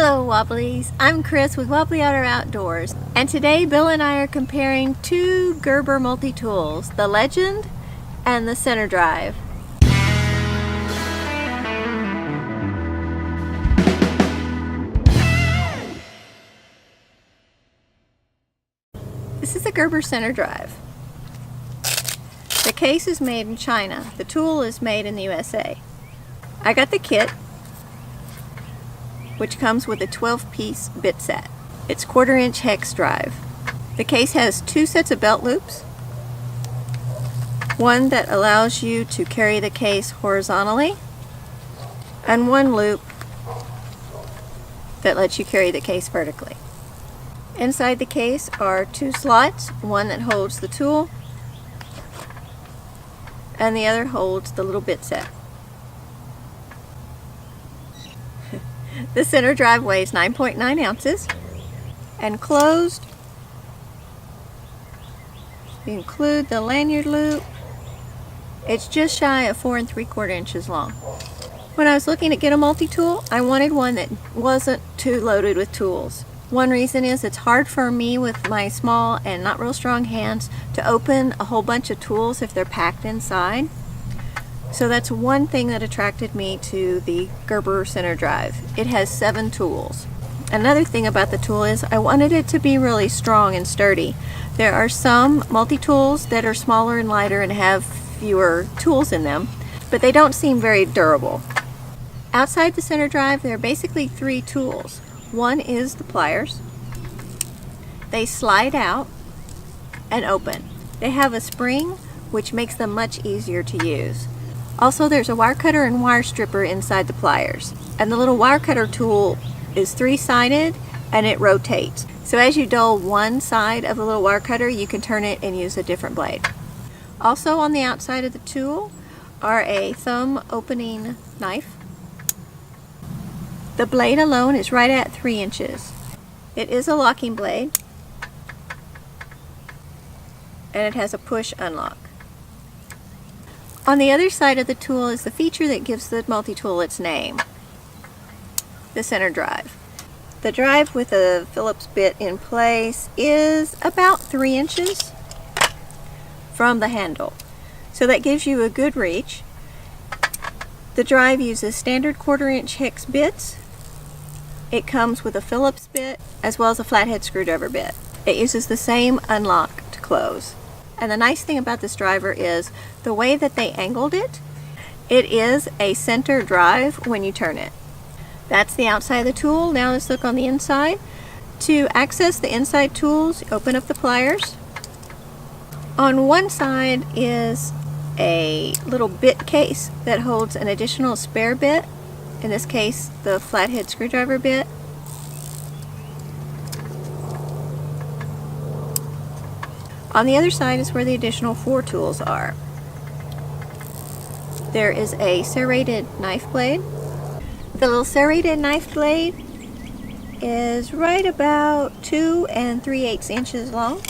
Hello Wobblies, I'm Cris with Wobbly Otter Outdoors, and today Bill and I are comparing two Gerber multi-tools, the Legend and the Center Drive. This is the Gerber Center Drive. The case is made in China, the tool is made in the USA. I got the kit, which comes with a 12-piece bit set. It's 1/4-inch hex drive. The case has two sets of belt loops, one that allows you to carry the case horizontally, and one loop that lets you carry the case vertically. Inside the case are two slots, one that holds the tool and the other holds the little bit set. The center drive weighs 9.9 ounces, and closed, you include the lanyard loop, it's just shy of 4 3/4 inches long. When I was looking to get a multi-tool, I wanted one that wasn't too loaded with tools. One reason is it's hard for me with my small and not real strong hands to open a whole bunch of tools if they're packed inside. So that's one thing that attracted me to the Gerber Center Drive. It has 7 tools. Another thing about the tool is I wanted it to be really strong and sturdy. There are some multi-tools that are smaller and lighter and have fewer tools in them, but they don't seem very durable. Outside the Center Drive, there are basically 3 tools. One is the pliers. They slide out and open. They have a spring, which makes them much easier to use. Also, there's a wire cutter and wire stripper inside the pliers. And the little wire cutter tool is 3-sided and it rotates. So as you dull one side of the little wire cutter, you can turn it and use a different blade. Also on the outside of the tool are a thumb opening knife. The blade alone is right at 3 inches. It is a locking blade and it has a push unlock. On the other side of the tool is the feature that gives the multi-tool its name, the Center Drive. The drive with a Phillips bit in place is about 3 inches from the handle, so that gives you a good reach. The drive uses standard 1/4-inch hex bits. It comes with a Phillips bit as well as a flathead screwdriver bit. It uses the same unlock to close. And the nice thing about this driver is the way that they angled it. It is a center drive when you turn it. That's the outside of the tool. Now let's look on the inside. To access the inside tools, open up the pliers. On one side is a little bit case that holds an additional spare bit, in this case the flathead screwdriver bit. On the other side is where the additional 4 tools are. There is a serrated knife blade. The little serrated knife blade is right about 2 3/8 inches long.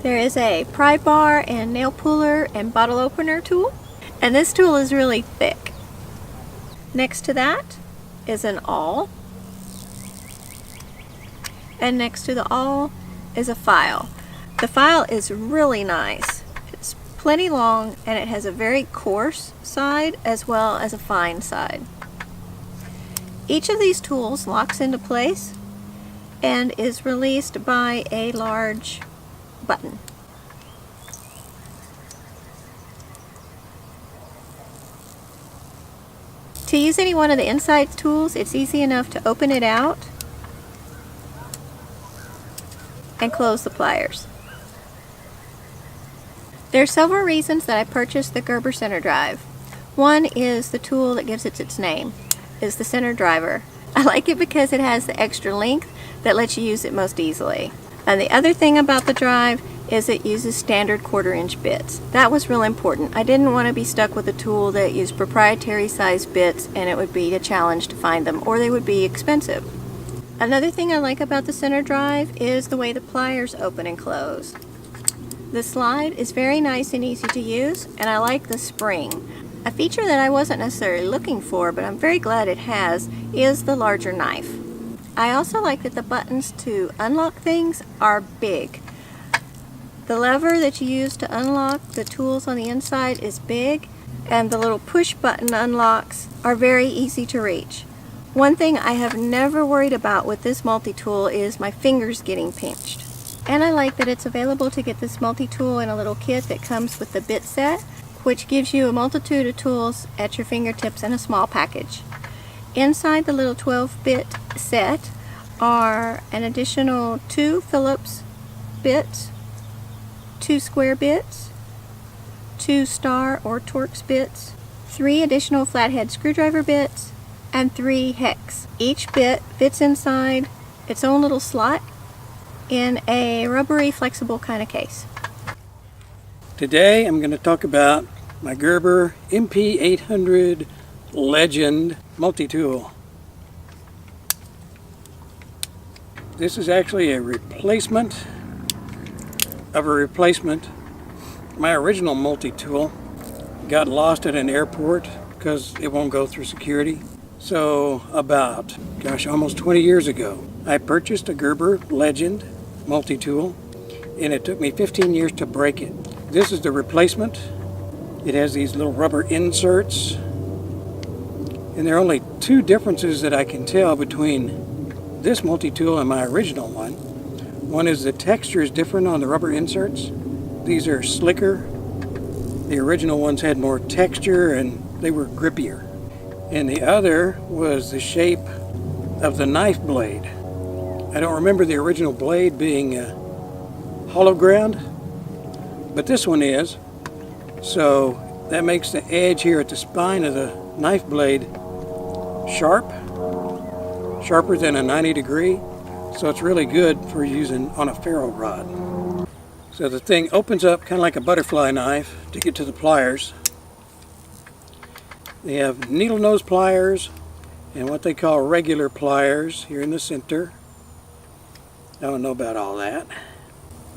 There is a pry bar and nail puller and bottle opener tool, and this tool is really thick. Next to that is an awl, and next to the awl is a file. The file is really nice. It's plenty long and it has a very coarse side as well as a fine side. Each of these tools locks into place and is released by a large button. To use any one of the inside tools, it's easy enough to open it out and close the pliers. There are several reasons that I purchased the Gerber Center Drive. One is the tool that gives it its name, is the center driver. I like it because it has the extra length that lets you use it most easily. And the other thing about the drive is it uses standard 1/4-inch bits. That was real important. I didn't want to be stuck with a tool that used proprietary size bits and it would be a challenge to find them, or they would be expensive. Another thing I like about the Center Drive is the way the pliers open and close. The slide is very nice and easy to use, and I like the spring. A feature that I wasn't necessarily looking for, but I'm very glad it has, is the larger knife. I also like that the buttons to unlock things are big. The lever that you use to unlock the tools on the inside is big, and the little push button unlocks are very easy to reach. One thing I have never worried about with this multi-tool is my fingers getting pinched. And I like that it's available to get this multi-tool in a little kit that comes with the bit set, which gives you a multitude of tools at your fingertips in a small package. Inside the little 12-bit set are an additional 2 Phillips bits, 2 square bits, 2 star or Torx bits, 3 additional flathead screwdriver bits, and 3 hex. Each bit fits inside its own little slot in a rubbery, flexible kind of case. Today I'm going to talk about my Gerber MP800 Legend multi-tool. This is actually a replacement of a replacement. My original multi-tool got lost at an airport because it won't go through security. So about, almost 20 years ago, I purchased a Gerber Legend multi-tool, and it took me 15 years to break it. This is the replacement. It has these little rubber inserts, and there are only 2 differences that I can tell between this multi-tool and my original one. One is the texture is different on the rubber inserts. These are slicker. The original ones had more texture and they were grippier. And the other was the shape of the knife blade. I don't remember the original blade being hollow ground, but this one is. So that makes the edge here at the spine of the knife blade sharper than a 90 degree. So it's really good for using on a ferro rod. So the thing opens up kind of like a butterfly knife to get to the pliers. They have needle nose pliers and what they call regular pliers here in the center. I don't know about all that.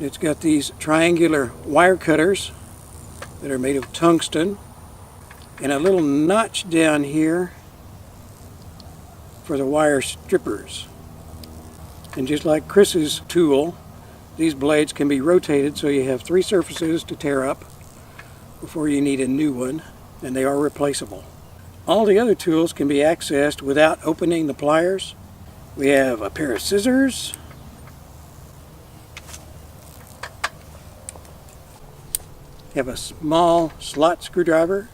It's got these triangular wire cutters that are made of tungsten and a little notch down here for the wire strippers. And just like Cris's tool, these blades can be rotated so you have 3 surfaces to tear up before you need a new one, and they are replaceable. All the other tools can be accessed without opening the pliers. We have a pair of scissors, we have a small slot screwdriver,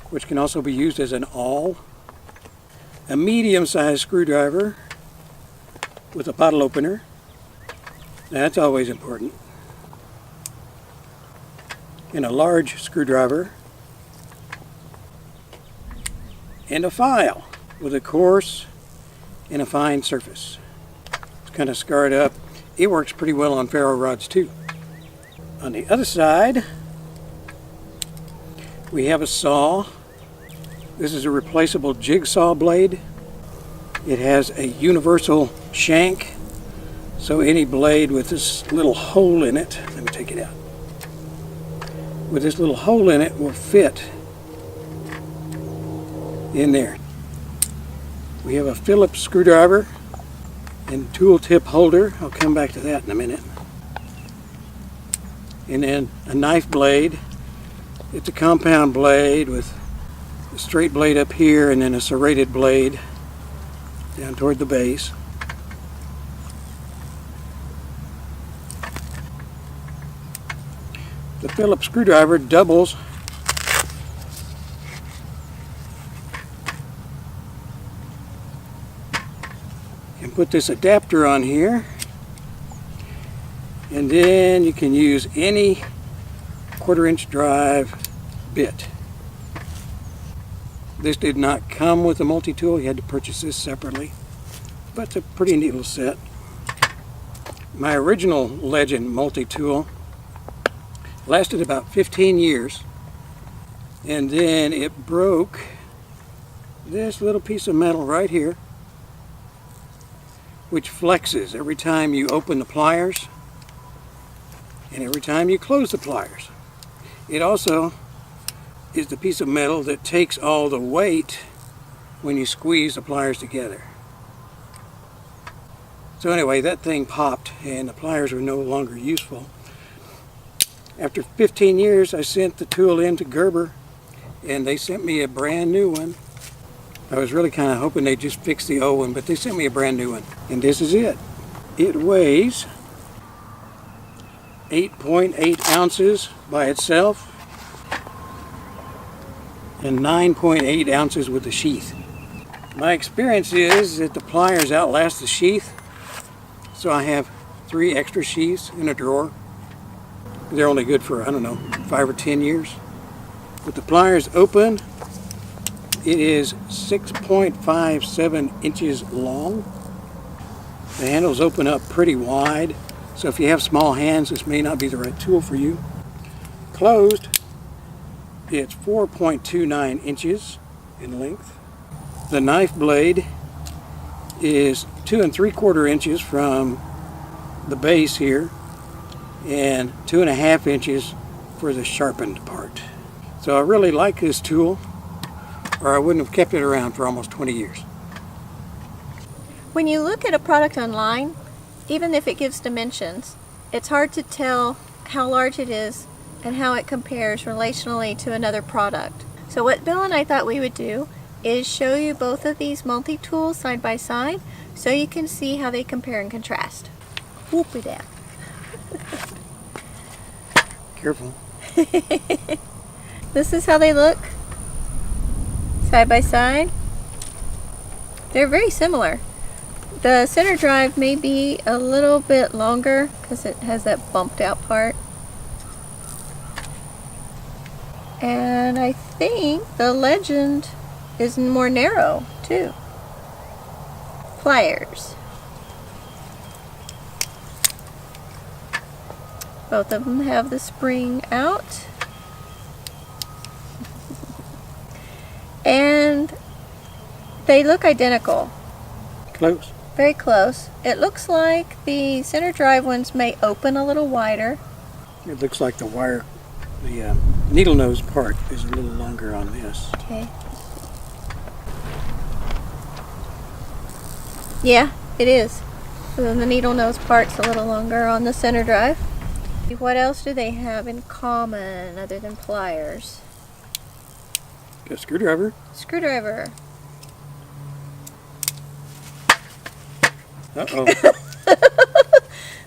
which can also be used as an awl, a medium-sized screwdriver with a bottle opener. That's always important. And a large screwdriver. And a file with a coarse and a fine surface. It's kind of scarred up. It works pretty well on ferro rods too. On the other side, we have a saw. This is a replaceable jigsaw blade. It has a universal shank, so any blade with this little hole in it, let me take it out, with this little hole in it will fit in there. We have a Phillips screwdriver and tool tip holder. I'll come back to that in a minute. And then a knife blade. It's a compound blade with a straight blade up here and then a serrated blade down toward the base. The Phillips screwdriver doubles and put this adapter on here, and then you can use any 1/4-inch drive bit. This did not come with a multi-tool. You had to purchase this separately, but it's a pretty neat little set. My original Legend multi-tool lasted about 15 years, and then it broke this little piece of metal right here, which flexes every time you open the pliers and every time you close the pliers. It also is the piece of metal that takes all the weight when you squeeze the pliers together. So anyway, that thing popped and the pliers were no longer useful. After 15 years, I sent the tool in to Gerber and they sent me a brand new one. I was really kind of hoping they'd just fix the old one, but they sent me a brand new one. And this is it. It weighs 8.8 ounces by itself and 9.8 ounces with the sheath. My experience is that the pliers outlast the sheath, so I have 3 extra sheaths in a drawer. They're only good for, I don't know, 5 or 10 years. With the pliers open, it is 6.57 inches long. The handles open up pretty wide, so if you have small hands, this may not be the right tool for you. Closed, it's 4.29 inches in length. The knife blade is 2 3/4 inches from the base here and 2 1/2 inches for the sharpened part. So I really like this tool, or I wouldn't have kept it around for almost 20 years. When you look at a product online, even if it gives dimensions, it's hard to tell how large it is and how it compares relationally to another product. So what Bill and I thought we would do is show you both of these multi-tools side by side so you can see how they compare and contrast. Whoopie that. Careful. This is how they look side by side. They're very similar. The center drive may be a little bit longer because it has that bumped out part. And I think the Legend is more narrow too. Pliers. Both of them have the spring out. And they look identical. Close. Very close. It looks like the center drive ones may open a little wider. It looks like the wire, the needle nose part is a little longer on this. Okay. Yeah, it is. So then the needle nose part's a little longer on the center drive. What else do they have in common other than pliers? Got a screwdriver. Screwdriver. Uh-oh.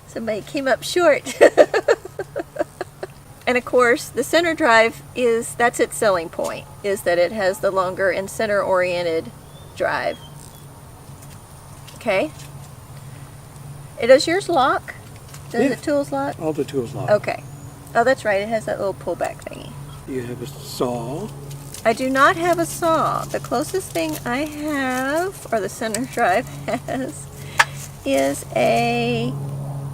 Somebody came up short. And of course, the center drive that's its selling point, is that it has the longer and center-oriented drive. Okay. Does yours lock? Does the tools lock? All the tools lock. Okay. Oh, that's right. It has that little pullback thingy. You have a saw. I do not have a saw. The closest thing I have, or the center drive has, is a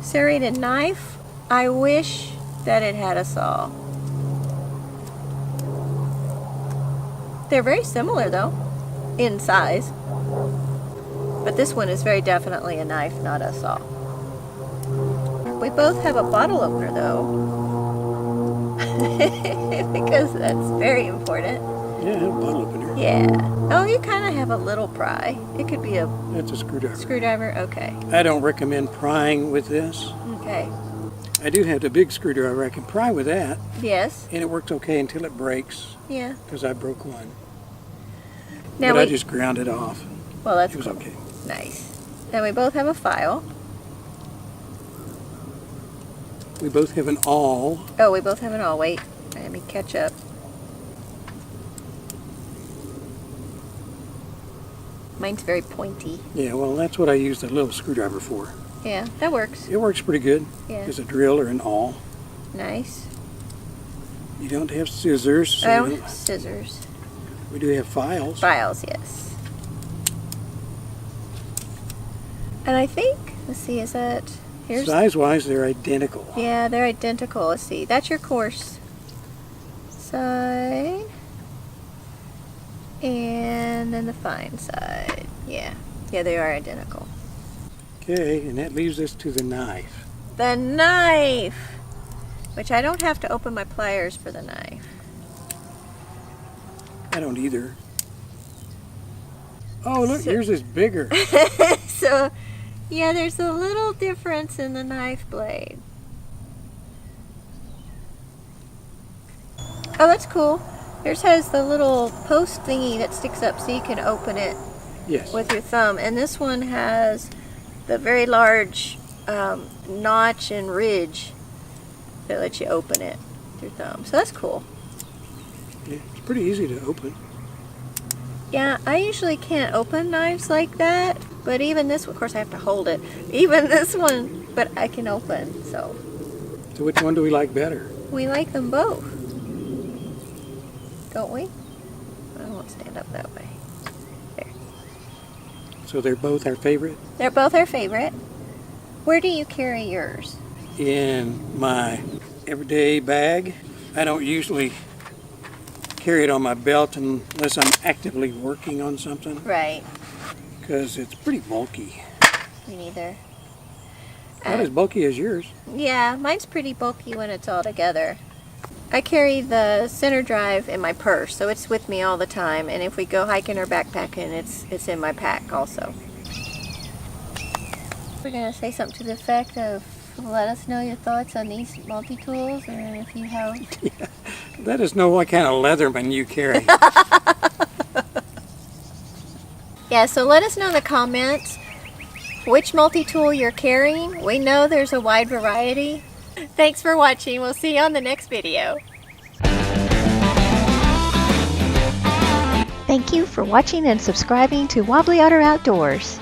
serrated knife. I wish that it had a saw. They're very similar though, in size. But this one is very definitely a knife, not a saw. We both have a bottle opener though. Because that's very important. Yeah, I have a bottle opener. Yeah. Oh, you kind of have a little pry. It could be a That's a screwdriver. screwdriver. Okay. I don't recommend prying with this. Okay. I do have the big screwdriver. I can pry with that, Yes. and it works okay until it breaks, Yeah. because I broke one. Now But I just ground it off. well, that's It was cool. okay. Nice. Then we both have a file. We both have an awl. Oh, we both have an all. Wait, let me catch up. Mine's very pointy. Yeah, well, that's what I use the little screwdriver for. Yeah, that works. It works pretty good Yeah. as a drill or an awl. Nice. You don't have scissors, I so don't have scissors. we do have files. Files, yes. And I think, let's see, is that, here's, Size-wise, they're identical. yeah, they're identical. Let's see, that's your coarse side. And then the fine side. Yeah, yeah, they are identical. Okay, and that leaves us to the knife. The knife! Which I don't have to open my pliers for the knife. I don't either. Oh, look, So- yours is bigger. So, yeah, there's a little difference in the knife blade. Oh, that's cool. Yours has the little post thingy that sticks up so you can open it Yes. with your thumb. And this one has the very large notch and ridge that lets you open it with your thumb. So that's cool. Yeah, it's pretty easy to open. Yeah, I usually can't open knives like that, but even this one, of course I have to hold it. Even this one, but I can open, so. So which one do we like better? We like them both. Don't we? I won't stand up that way. There. So they're both our favorite? They're both our favorite. Where do you carry yours? In my everyday bag. I don't usually carry it on my belt unless I'm actively working on something, Right. because it's pretty bulky. Me neither. Not as bulky as yours. Yeah, mine's pretty bulky when it's all together. I carry the center drive in my purse, so it's with me all the time. And if we go hiking or backpacking, it's in my pack also. We're gonna say something to the effect of, let us know your thoughts on these multi-tools, and if you have... Let us know what kind of Leatherman you carry. Yeah, so let us know in the comments which multi-tool you're carrying. We know there's a wide variety. Thanks for watching. We'll see you on the next video. Thank you for watching and subscribing to Wobbly Otter Outdoors.